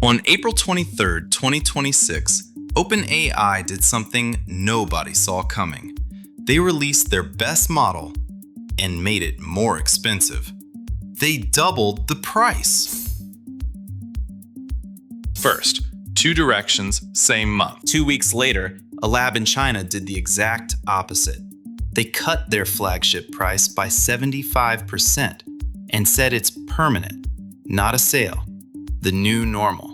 On April 23, 2026, OpenAI did something nobody saw coming. They released their best model and made it more expensive. They doubled the price. First, 2 directions, same month. 2 weeks later, a lab in China did the exact opposite. They cut their flagship price by 75% and said it's permanent, not a sale, the new normal.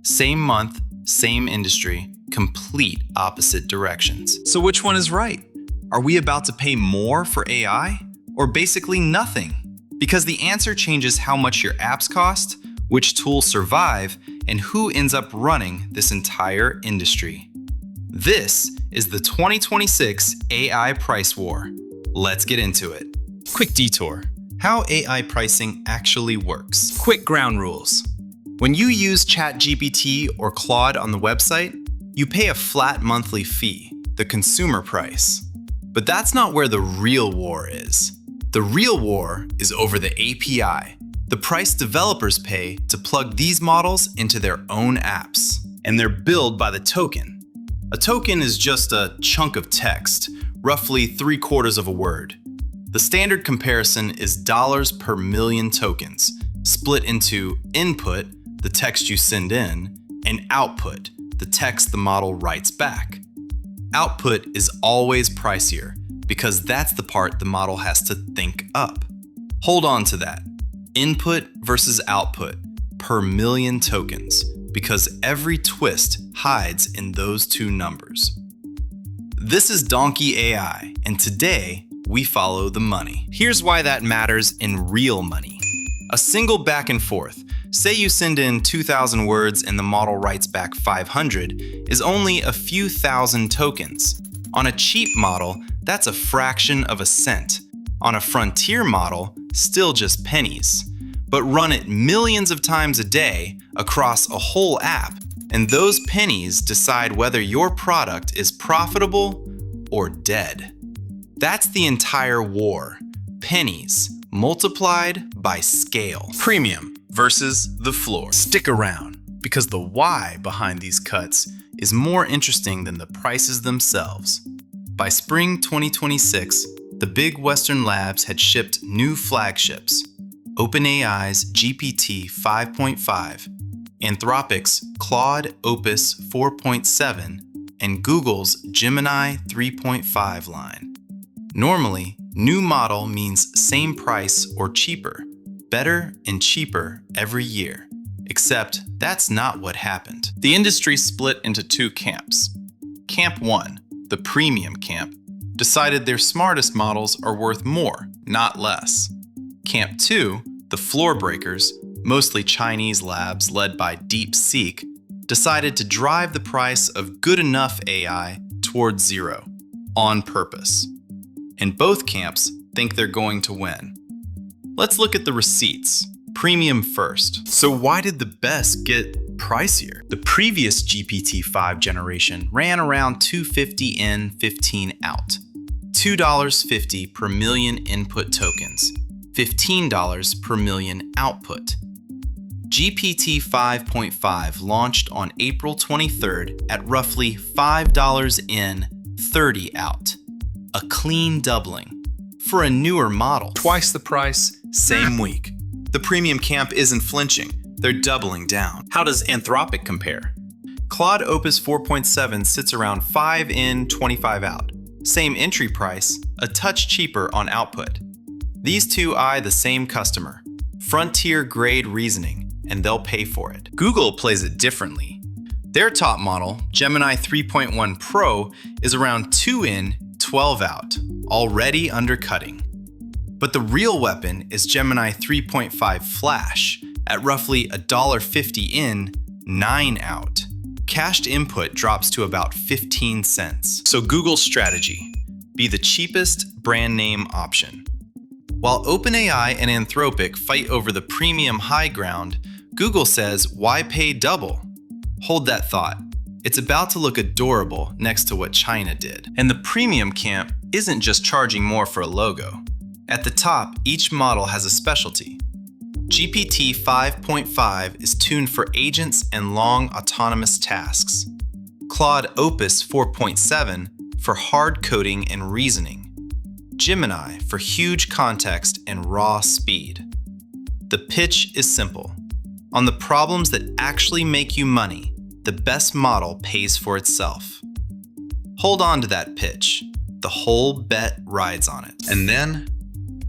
Same month, same industry, complete opposite directions. So which one is right? Are we about to pay more for AI or basically nothing? Because the answer changes how much your apps cost, which tools survive, and who ends up running this entire industry. This is the 2026 AI price war. Let's get into it. Quick detour. How AI pricing actually works. Quick ground rules. When you use ChatGPT or Claude on the website, you pay a flat monthly fee, the consumer price. But that's not where the real war is. The real war is over the API, the price developers pay to plug these models into their own apps. And they're billed by the token. A token is just a chunk of text, roughly 3/4 of a word. The standard comparison is dollars per million tokens, split into input, the text you send in, and output, the text the model writes back. Output is always pricier because that's the part the model has to think up. Hold on to that. Input versus output per million tokens, because every twist hides in those two numbers. This is Donkey AI, and today we follow the money. Here's why that matters in real money. A single back and forth, say you send in 2,000 words and the model writes back 500, is only a few thousand tokens. On a cheap model, that's a fraction of a cent. On a frontier model, still just pennies. But run it millions of times a day across a whole app, and those pennies decide whether your product is profitable or dead. That's the entire war. Pennies multiplied by scale. Premium versus the floor. Stick around, because the why behind these cuts is more interesting than the prices themselves. By spring 2026, the big Western labs had shipped new flagships: OpenAI's GPT 5.5, Anthropic's Claude Opus 4.7, and Google's Gemini 3.5 line. Normally, new model means same price or cheaper, better and cheaper every year. Except that's not what happened. The industry split into 2 camps. Camp 1, the premium camp, decided their smartest models are worth more, not less. Camp 2, the floor breakers, mostly Chinese labs led by DeepSeek, decided to drive the price of good enough AI towards zero, on purpose. And both camps think they're going to win. Let's look at the receipts. Premium first. So why did the best get pricier? The previous GPT-5 generation ran around $2.50 in, $15 out. $2.50 per million input tokens, $15 per million output. GPT 5.5 launched on April 23rd at roughly $5 in, $30 out. A clean doubling. For a newer model, twice the price, same week. The premium camp isn't flinching, they're doubling down. How does Anthropic compare? Claude Opus 4.7 sits around 5 in, 25 out. Same entry price, a touch cheaper on output. These two eye the same customer. Frontier grade reasoning, and they'll pay for it. Google plays it differently. Their top model, Gemini 3.1 Pro, is around 2 in, 12 out, already undercutting. But the real weapon is Gemini 3.5 Flash, at roughly $1.50 in, 9 out. Cached input drops to about 15 cents. So Google's strategy: be the cheapest brand name option. While OpenAI and Anthropic fight over the premium high ground, Google says, why pay double? Hold that thought. It's about to look adorable next to what China did. And the premium camp isn't just charging more for a logo. At the top, each model has a specialty. GPT 5.5 is tuned for agents and long autonomous tasks. Claude Opus 4.7 for hard coding and reasoning. Gemini for huge context and raw speed. The pitch is simple. On the problems that actually make you money, the best model pays for itself. Hold on to that pitch. The whole bet rides on it. And then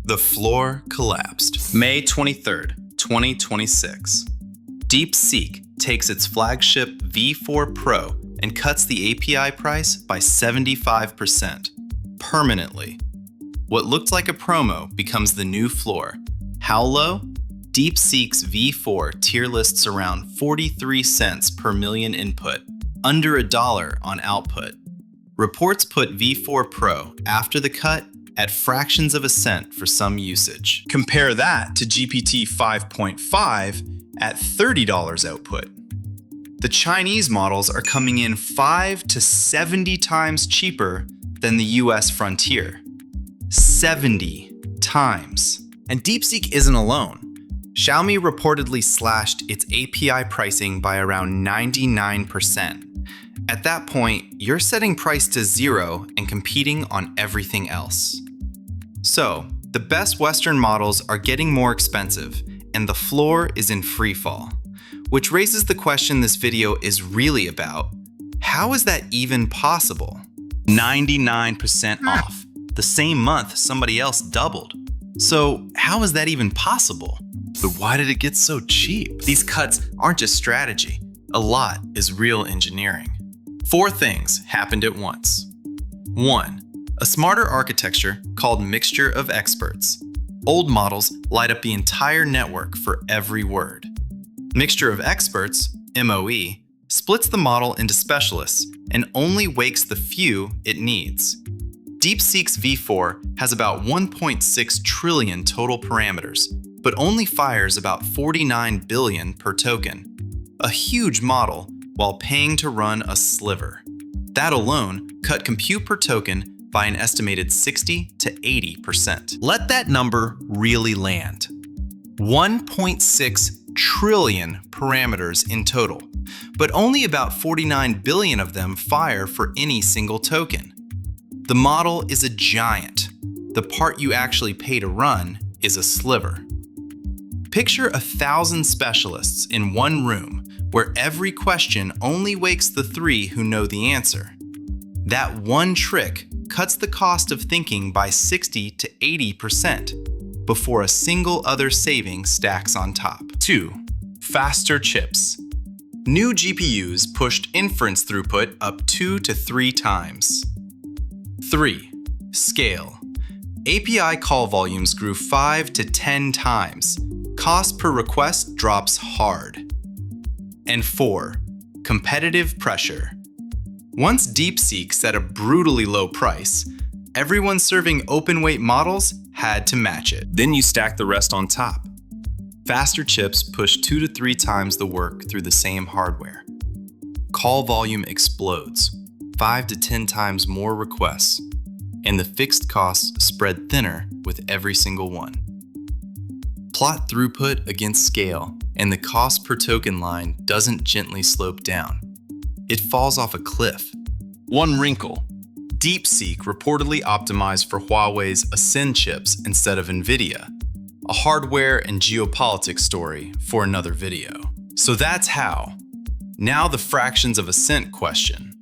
the floor collapsed. May 23rd, 2026. DeepSeek takes its flagship V4 Pro and cuts the API price by 75%. Permanently. What looked like a promo becomes the new floor. How low? DeepSeek's V4 tier lists around 43 cents per million input, under $1 on output. Reports put V4 Pro after the cut at fractions of a cent for some usage. Compare that to GPT 5.5 at $30 output. The Chinese models are coming in 5 to 70 times cheaper than the US frontier. 70 times. And DeepSeek isn't alone. Xiaomi reportedly slashed its API pricing by around 99%. At that point, you're setting price to zero and competing on everything else. So, the best Western models are getting more expensive, and the floor is in free fall. Which raises the question this video is really about. How is that even possible? 99% off. The same month, somebody else doubled. So, how is that even possible? But why did it get so cheap? These cuts aren't just strategy. A lot is real engineering. 4 things happened at once. 1. A smarter architecture called Mixture of Experts. Old models light up the entire network for every word. Mixture of Experts, MOE, splits the model into specialists and only wakes the few it needs. DeepSeek's V4 has about 1.6 trillion total parameters, but only fires about 49 billion per token. A huge model, while paying to run a sliver. That alone cut compute per token by an estimated 60 to 80%. Let that number really land. 1.6 trillion parameters in total, but only about 49 billion of them fire for any single token. The model is a giant. The part you actually pay to run is a sliver. Picture 1,000 specialists in one room where every question only wakes the 3 who know the answer. That one trick cuts the cost of thinking by 60 to 80% before a single other saving stacks on top. 2. Faster chips. New GPUs pushed inference throughput up 2 to 3 times. 3. Scale. API call volumes grew 5 to 10 times. Cost per request drops hard. And 4. Competitive pressure. Once DeepSeek set a brutally low price, everyone serving open-weight models had to match it. Then you stack the rest on top. Faster chips push 2 to 3 times the work through the same hardware. Call volume explodes, 5 to 10 times more requests, and the fixed costs spread thinner with every single one. Plot throughput against scale, and the cost per token line doesn't gently slope down. It falls off a cliff. One wrinkle. DeepSeek reportedly optimized for Huawei's Ascend chips instead of NVIDIA. A hardware and geopolitics story for another video. So that's how. Now the fractions of a cent question.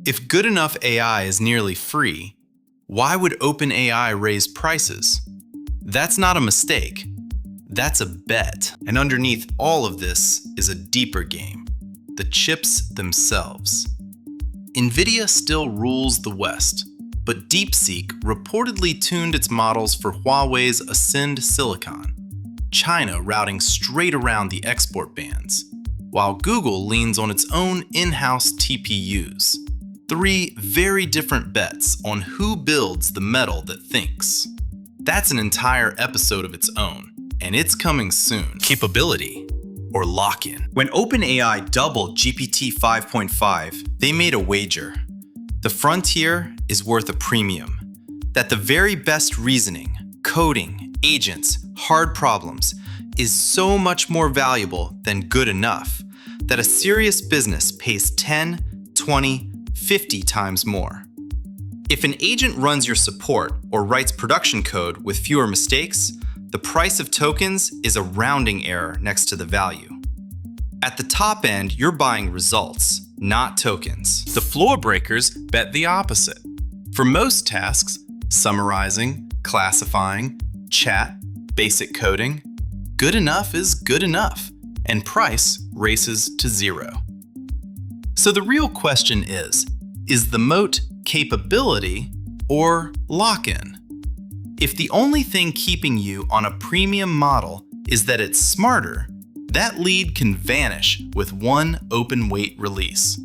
If good enough AI is nearly free, why would OpenAI raise prices? That's not a mistake. That's a bet. And underneath all of this is a deeper game. The chips themselves. NVIDIA still rules the West, but DeepSeek reportedly tuned its models for Huawei's Ascend silicon, China routing straight around the export bans, while Google leans on its own in-house TPUs. 3 very different bets on who builds the metal that thinks. That's an entire episode of its own, and it's coming soon. Capability. Or lock-in. When OpenAI doubled GPT 5.5, they made a wager. The frontier is worth a premium. That the very best reasoning, coding, agents, hard problems, is so much more valuable than good enough that a serious business pays 10, 20, 50 times more. If an agent runs your support or writes production code with fewer mistakes, the price of tokens is a rounding error next to the value. At the top end, you're buying results, not tokens. The floor breakers bet the opposite. For most tasks, summarizing, classifying, chat, basic coding, good enough is good enough, and price races to zero. So the real question is the moat capability or lock-in? If the only thing keeping you on a premium model is that it's smarter, that lead can vanish with one open weight release.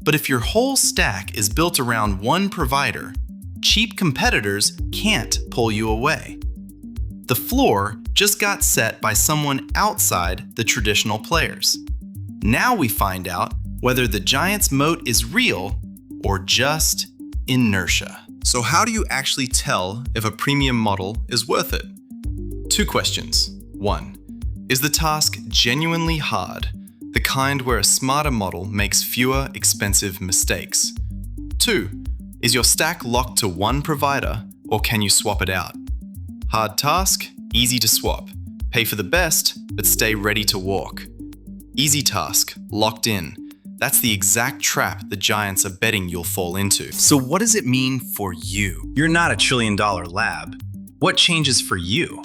But if your whole stack is built around one provider, cheap competitors can't pull you away. The floor just got set by someone outside the traditional players. Now we find out whether the giant's moat is real or just inertia. So how do you actually tell if a premium model is worth it? 2 questions. 1. Is the task genuinely hard? The kind where a smarter model makes fewer expensive mistakes. 2. Is your stack locked to one provider or can you swap it out? Hard task, easy to swap. Pay for the best, but stay ready to walk. Easy task, locked in. That's the exact trap the giants are betting you'll fall into. So what does it mean for you? You're not a $1 trillion lab. What changes for you?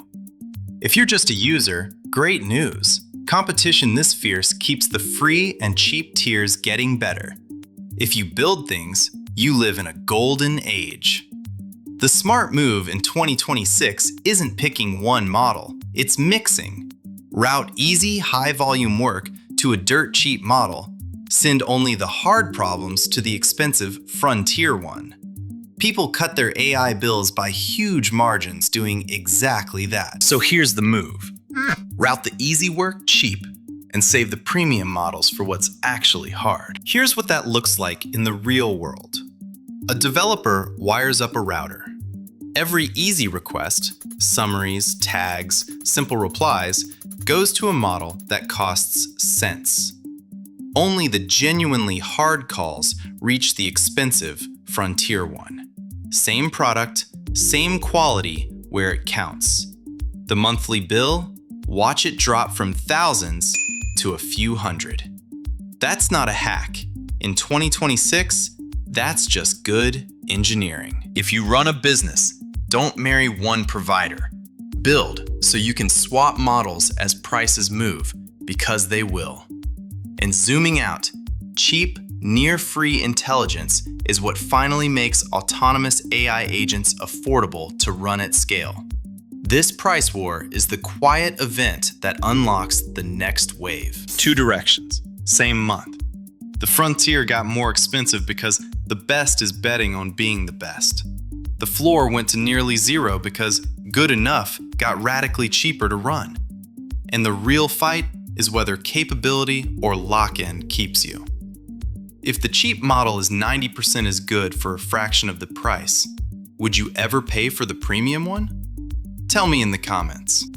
If you're just a user, great news. Competition this fierce keeps the free and cheap tiers getting better. If you build things, you live in a golden age. The smart move in 2026 isn't picking one model, it's mixing. Route easy, high-volume work to a dirt-cheap model. Send only the hard problems to the expensive frontier one. People cut their AI bills by huge margins doing exactly that. So here's the move. Route the easy work cheap and save the premium models for what's actually hard. Here's what that looks like in the real world. A developer wires up a router. Every easy request, summaries, tags, simple replies, goes to a model that costs cents. Only the genuinely hard calls reach the expensive frontier one. Same product, same quality where it counts. The monthly bill, watch it drop from thousands to a few hundred. That's not a hack. In 2026, that's just good engineering. If you run a business, don't marry one provider. Build so you can swap models as prices move, because they will. And zooming out, cheap, near-free intelligence is what finally makes autonomous AI agents affordable to run at scale. This price war is the quiet event that unlocks the next wave. 2 directions, same month. The frontier got more expensive because the best is betting on being the best. The floor went to nearly zero because good enough got radically cheaper to run. And the real fight is whether capability or lock-in keeps you. If the cheap model is 90% as good for a fraction of the price, would you ever pay for the premium one? Tell me in the comments.